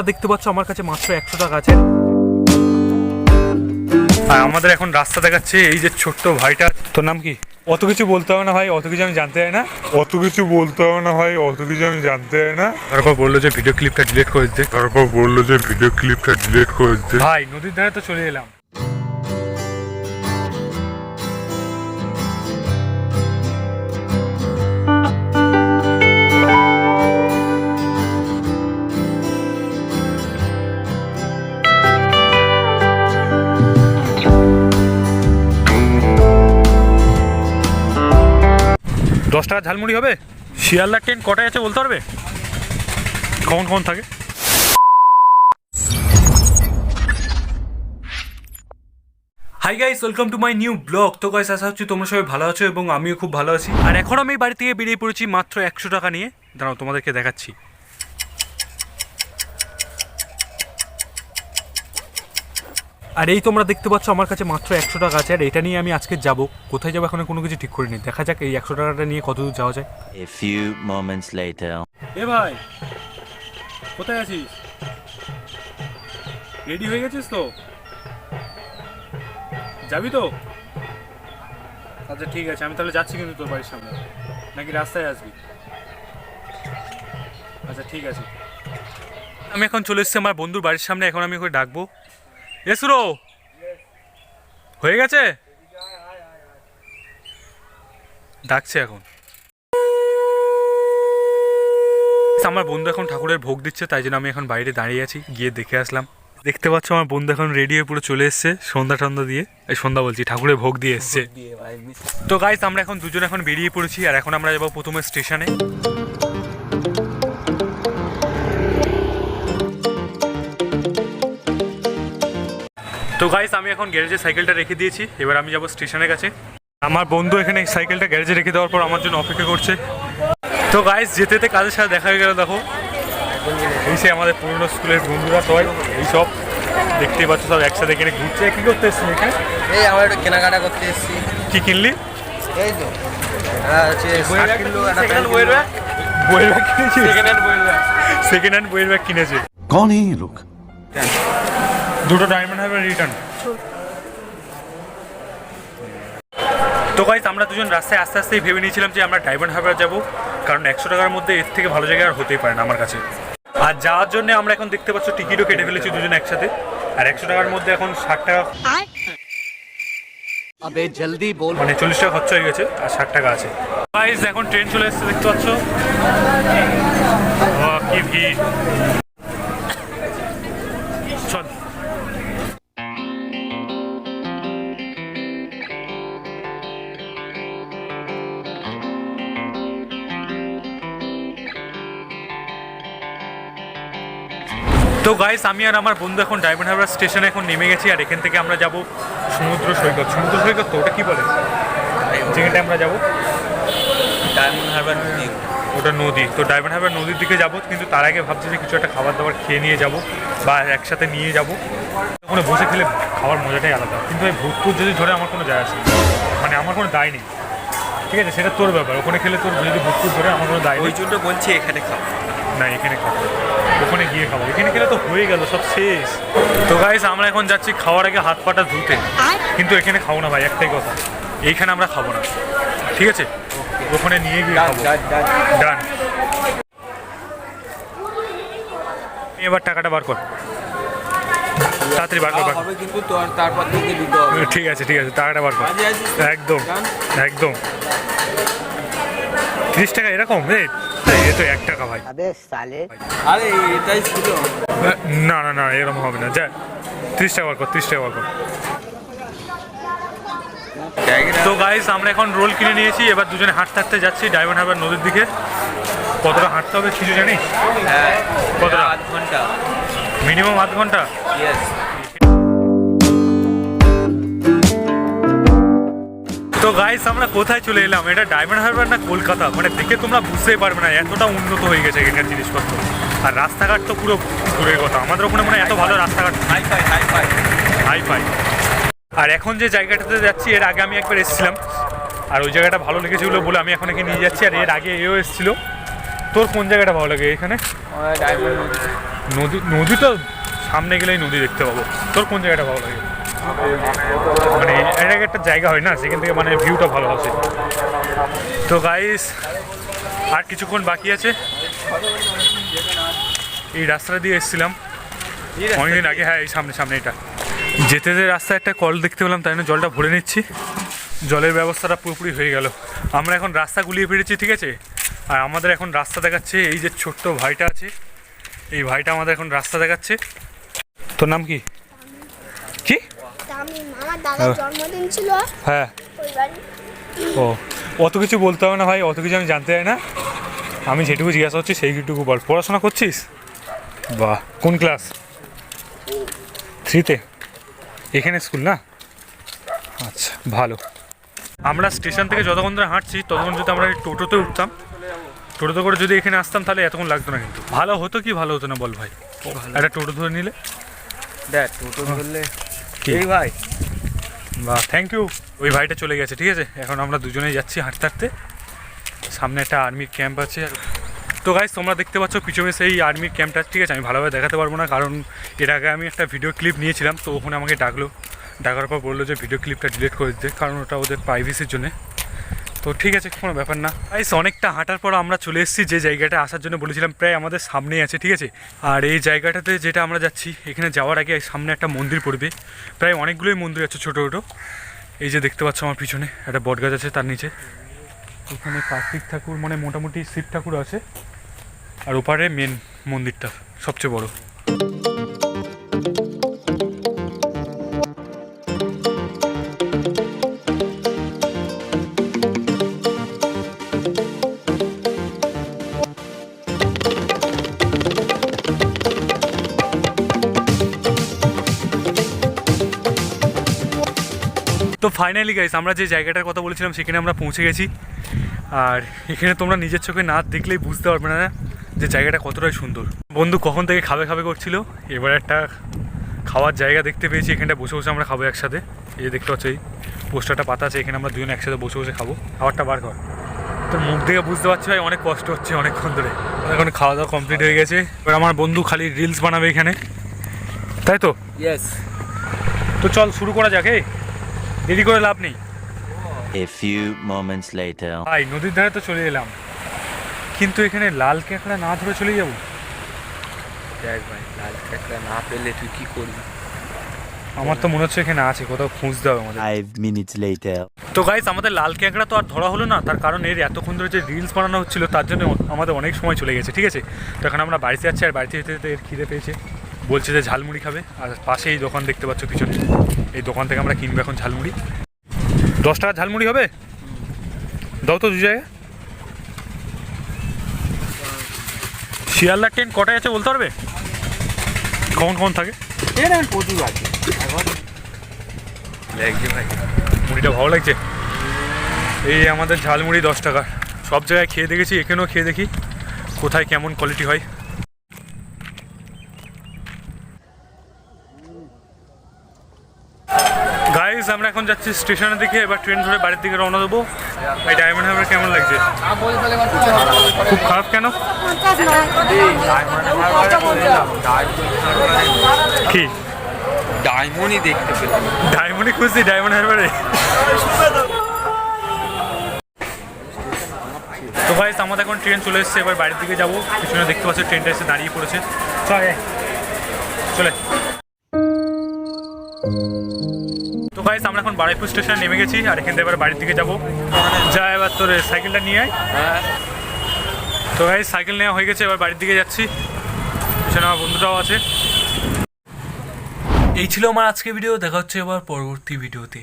দেখতে পাচ্ছ আমার কাছে মাত্র 100 টাকা আছে। আর আমাদের এখন রাস্তা দেখাচ্ছে এই যে ছোট্ট ভাইটা। তোর নাম কি? অত কিছু বলতে হবে না ভাই, অত কিছু আমি জানতে চাই না। তারপর বললো যে ভিডিও ক্লিপটা ডিলিট করে দিতে। ভাই নদীর ধারে তো চলে এলাম। দশ টাকা ঝালমুড়ি হবে? শিয়ালদার ট্রেন কটায় আছে বলতে পারবে? কখন কখন থাকে? Hi guys, welcome to my new blog. তো গাইস আশা হচ্ছে তোমরা সবাই ভালো আছো এবং আমিও খুব ভালো আছি। আর এখন আমি বাড়ি থেকে বেরিয়ে পড়েছি মাত্র 100 টাকা নিয়ে। দাঁড়াও তোমাদেরকে দেখাচ্ছি। আর এই তোমরা দেখতে পাচ্ছ আমার কাছে মাত্র 100 টাকা আছে। আর এটা নিয়ে আমি আজকে যাব। কোথায় যাবো এখন কোনো কিছু ঠিক করিনি। দেখা যাক এই 100 টাকাটা নিয়ে কত দূর যাওয়া যায়। A few moments later. এ ভাই, কোথায় আছিস? রেডি হয়ে গেছিস তো? যাবি তো? আচ্ছা ঠিক আছে, আমি তাহলে যাচ্ছি কিন্তু তোর বাড়ির সামনে। নাকি রাস্তায় আসবি? আচ্ছা ঠিক আছে। আমি এখন চলে এসেছি আমার বন্ধুর বাড়ির সামনে। এখন আমি ওকে ডাকবো। এসরো হয়ে গেছে, ডাকছে এখন। আমার বন্ধু এখন ঠাকুরের ভোগ দিচ্ছে, তাই জন্য আমি এখন বাইরে দাঁড়িয়ে আছি, গিয়ে দেখে আসলাম। দেখতে পাচ্ছ আমার বন্ধু এখন রেডি হয়ে পুরো চলে এসছে, সন্ধ্যা টন্ধা দিয়ে। এই সন্ধ্যা বলছি, ঠাকুরের ভোগ দিয়ে এসছে। তো গাইস আমরা এখন দুজন এখন বেরিয়ে পড়েছি। আর এখন আমরা যাবো প্রথমে স্টেশনে। তো গাইস আমি এখন গ্যারেজে সাইকেলটা রেখে দিয়েছি, এবার আমি যাবো স্টেশনের কাছে। আমার বন্ধু এখানে সাইকেলটা গ্যারেজে রেখে দেওয়ার পর আমার জন্য অপেক্ষা করছে। তো গাইস যেতে যেতে কাজের সাথে দেখা হয়ে গেল। দেখো এই সে আমাদের পুরনো স্কুলের বন্ধুরা সবাই, এইসব দেখতেই পাচ্ছ সব একসাথে এখানে ঘুরছে। কি করতে এসছি এখানে? এই আমরা একটু কেনাকাটা করতে এসেছি। কি কিনলি? এই তো বইয়ের ব্যাগ কিনেছি। সেকেন্ড হ্যান্ড বইয়ের ব্যাগ কিনেছে। कौन है ये लोग? দুটো ডায়মন্ড হারবার রিটার্ন। তো গাইস আমরা দুজন রাস্তায় আস্তে আস্তেই ভেবে নিয়েছিলাম যে আমরা ডায়মন্ড হারবার যাব, কারণ 100 টাকার মধ্যে এর থেকে ভালো জায়গা আর হতেই পারে না আমার কাছে। আর যাওয়ার জন্য আমরা এখন দেখতে পাচ্ছ টিকিটও কেটে ফেলেছি দুজন একসাথে। আর 100 টাকার মধ্যে এখন 60 টাকা, আবে জলদি বল, মানে 40 টাকা খরচা হয়ে গেছে আর 60 টাকা আছে। গাইস এখন ট্রেন চলে এসেছে, দেখতে পাচ্ছ কি ভিড়। চল তো গাইস আমি আর আমার বন্ধু এখন ডায়মন্ড হারবার স্টেশনে এখন নেমে গেছি। আর এখান থেকে আমরা যাব সমুদ্র সৈকত। সমুদ্র সৈকত তো ওটা কি বলে যেখানটা আমরা যাব? ডায়মন্ড হারবার নদী। ওটা নদী। তো ডায়মন্ড হারবার নদীর দিকে যাব, কিন্তু তার আগে ভাবছি যে কিছু একটা খাবার দাবার খেয়ে নিয়ে যাব বা একসাথে নিয়ে যাব। ওখানে বসে খেলে খাওয়ার মজাটাই আলাদা। কিন্তু এই ভূতপুর যদি ধরে আমার কোনো যায় আসে না, মানে আমার কোনো দায় নেই। ঠিক আছে, সেটা তোর ব্যাপার। ওখানে খেলে তোর যদি ভূতপুর ধরে আমার কোনো দায় নেই। ওই জন্য বলছি এখানে খাও না, এখানে খাবো, ওখানে গিয়ে খাবো। এখানে খেলে তো হয়ে গেল, সব শেষ। তো গাইস আমরা এখন যাচ্ছি খাওয়ার আগে হাত পাটা ধুতে, কিন্তু এখানে খাবো না ভাই, একটাই কথা, এইখানে আমরা খাবো না। ঠিক আছে, ওখানে নিয়ে গিয়ে খাবো। ডান। এবার টাকাটা বার কর, তাড়াতাড়ি বার কর। কিন্তু তারপর থেকে দিতে হবে। ঠিক আছে ঠিক আছে, টাকাটা বার কর। একদম একদম 30 টাকা এরকম রেট? এ তো 1 টাকা ভাই। আরে এটাই ছিল। না না না, এরকম হবে না। যা 30 টাকা বার কর, 30 টাকা বার কর। তো গাইস আমরা এখন রোল কিনে নিয়েছি। এবার দুজনে হাঁটতে হাঁটতে যাচ্ছি ডায়মন্ড হারবার নদীর দিকে। কতটা হাঁটতে হবে কিছু জানিস? হ্যাঁ, কতটা? 8 ঘন্টা, মিনিমাম 8 ঘন্টা। ইয়েস। তো গাইস আমরা কোথায় চলে এলাম? এটা ডায়মন্ড হারবার না কলকাতা? মানে দেখে তোমরা বুঝতেই পারবে না, এতটা উন্নত হয়ে গেছে এখানকার জিনিসপত্র। আর রাস্তাঘাট তো পুরো দূরের কথা, আমাদের ওখানে মানে এত ভালো রাস্তাঘাট, হাই ফাই। আর এখন যে জায়গাটাতে যাচ্ছি, এর আগে আমি একবার এসেছিলাম, আর ওই জায়গাটা ভালো লেগেছিল বলে আমি এখন একে নিয়ে যাচ্ছি। আর এর আগে এও এসেছিল। তোর কোন জায়গাটা ভালো লাগে এখানে? ডায়মন্ড নদী তো সামনে গেলেই নদী দেখতে পাবো। তোর কোন জায়গাটা ভালো লাগে? মানে এটা একটা জায়গা হয় না, সেখান থেকে মানে ভিউটা ভালো আছে। তো গাইস আর কিছুক্ষণ বাকি আছে। এই রাস্তাটা দিয়ে এসেছিলাম অনেকদিন আগে। হ্যাঁ, এই সামনে এটা যেতে যে রাস্তায় একটা কল দেখতে পেলাম, তাই জন্য জলটা ভরে নিচ্ছি। জলের ব্যবস্থাটা পুরোপুরি হয়ে গেল। আমরা এখন রাস্তা গুলিয়ে ফিরেছি, ঠিক আছে। আর আমাদের এখন রাস্তা দেখাচ্ছে এই যে ছোট্ট ভাইটা আছে, এই ভাইটা আমাদের এখন রাস্তা দেখাচ্ছে। তোর নাম কি? কি? আমার দাদার জন্মদিন ছিল। হ্যাঁ। ও, অত কিছু বলতে হবে না ভাই, অত কিছু আমি জানতে চাই না। আমি যেটুকু জিজ্ঞাসা করছি সেইটুকু বল। পড়াশোনা করছিস? বাহ, কোন ক্লাস? 3-তে? এখানে স্কুল না? আচ্ছা, ভালো। আমরা স্টেশন থেকে যতক্ষণ ধরে হাঁটছি ততক্ষণ যদি আমরা টোটোতে উঠতাম, টোটোতে করে যদি এখানে আসতাম তাহলে এতক্ষণ লাগতো না। কিন্তু ভালো হতো কি ভালো হতো না বল ভাই? একটা টোটো ধরে নিলে দেখ, টোটো ধরলে কি ভাই? বাহ, থ্যাংক ইউ। ওই ভাইটা চলে গেছে, ঠিক আছে। এখন আমরা দুজনেই যাচ্ছি হাঁটতে হাঁটতে। সামনে একটা আর্মির ক্যাম্প আছে। তো গাইস তোমরা দেখতে পাচ্ছ পিছনে সেই আর্মির ক্যাম্পটা, ঠিক আছে। আমি ভালোভাবে দেখাতে পারবো না, কারণ এর আগে আমি একটা ভিডিও ক্লিপ নিয়েছিলাম, তো ওখানে আমাকে ডাকার পর বললো যে ভিডিও ক্লিপটা ডিলিট করে দিতে, কারণ ওটা ওদের প্রাইভেসির জন্য। তো ঠিক আছে, কোনো ব্যাপার না। গাইস অনেকটা হাঁটার পর আমরা চলে এসেছি যে জায়গাটা আসার জন্য বলেছিলাম, প্রায় আমাদের সামনেই আছে, ঠিক আছে। আর এই জায়গাটাতে যেটা আমরা যাচ্ছি, এখানে যাওয়ার আগে সামনে একটা মন্দির পড়বে। প্রায় অনেকগুলোই মন্দির আছে ছোটো ছোটো। এই যে দেখতে পাচ্ছ আমার পিছনে একটা বটগাছ আছে, তার নিচে ওখানে কার্তিক ঠাকুর মানে মোটামুটি শিব ঠাকুর আছে। আর ওপারে মেন মন্দিরটা সবচেয়ে বড়। তো ফাইনালি গাইস আমরা যে জায়গাটার কথা বলেছিলাম সেখানে আমরা পৌঁছে গেছি। আর এখানে তোমরা নিজের চোখে না দেখলেই বুঝতে পারবে না যে জায়গাটা কতটাই সুন্দর। বন্ধু কখন থেকে খাবে করছিল, এবার একটা খাওয়ার জায়গা দেখতে পেয়েছি। এখানটা বসে বসে আমরা খাবো একসাথে। এই যে দেখতে পাচ্ছ এই পোস্টারটা পাতা আছে, এখানে আমরা দুজন একসাথে বসে বসে খাবো। খাবারটা বার কর। তোর মুখ দেখে বুঝতে পারছি ভাই অনেক কষ্ট হচ্ছে অনেকক্ষণ ধরে। এখন খাওয়া দাওয়া কমপ্লিট হয়ে গেছে। এবার আমার বন্ধু খালি রিলস বানাবে এখানে, তাই তো? ইয়েস। তো চল শুরু করা যাক। দেরি করে লাভ নেই। A few moments later. ভাই নদীর ধারে তো চলে এলাম, কিন্তু এখানে লাল কাঁকড়া না ধরে চলে যাবো? দেখ ভাই, লাল কাঁকড়া না পেলে তুই কি করবি? আমার তো মনে হচ্ছে এখানে আছে, কোথাও খুঁজতে হবে আমাদের। 5 minutes later. তো গাইস আমাদের লাল কাঁকড়া তো আর ধরা হলো না, তার কারণ এর এতক্ষণ ধরে যে রিলস বানানো হচ্ছিল তার জন্য আমাদের অনেক সময় চলে গেছে, ঠিক আছে। তো এখন আমরা বাড়িতে যাচ্ছি, আর বাড়িতে যেতে যেতে এর খিদে পেয়েছে, বলছে যে ঝালমুড়ি খাবে। আর পাশে এই দোকান দেখতে পাচ্ছ পিছনে, এই দোকান থেকে আমরা কিনবো এখন ঝালমুড়ি। 10 টাকা ঝালমুড়ি হবে? দাও তো 2 জায়গায়। শিয়ালদার ট্রেন কটায় আছে বলতে পারবে? কখন থাকে? ট্রেন প্রচুর আছে এখন। লাগছে ভাই, মুড়িটা ভালো লাগছে। এই আমাদের ঝালমুড়ি 10 টাকা। সব জায়গায় খেয়ে দেখেছি, এখানেও খেয়ে দেখি কোথায় কেমন কোয়ালিটি হয়। গাইস আমরা এখন যাচ্ছি স্টেশনের দিকে, এবার ট্রেন ধরে বাড়ির দিকে রওনা দেবো। এই ডায়মন্ড হারবার কেমন লাগছে? খুব খারাপ কেন? কি ডায়মন্ডই দেখতে পেলাম। ডায়মন্ডই খুঁজছি ডায়মন্ড হারবারে। তো ভাই আমাদের এখন ট্রেন চলে এসেছে, এবার বাড়ির দিকে যাবো। পিছনে দেখতে পাচ্ছি ট্রেনটা এসে দাঁড়িয়ে পড়েছে। চলে। তো গাইস আমরা এখন বারুইপুর স্টেশনে নেমে গেছি, আর এখান থেকে এবার বাড়ির দিকে যাবো। যা এবার তোর সাইকেলটা নিয়ে আয়। হ্যাঁ। তো গাইস সাইকেল নেওয়া হয়ে গেছে, এবার বাড়ির দিকে যাচ্ছি। পিছনে আমার বন্ধুটাও আছে। এই ছিল আমার আজকে ভিডিও, দেখা হচ্ছে এবার পরবর্তী ভিডিওতে।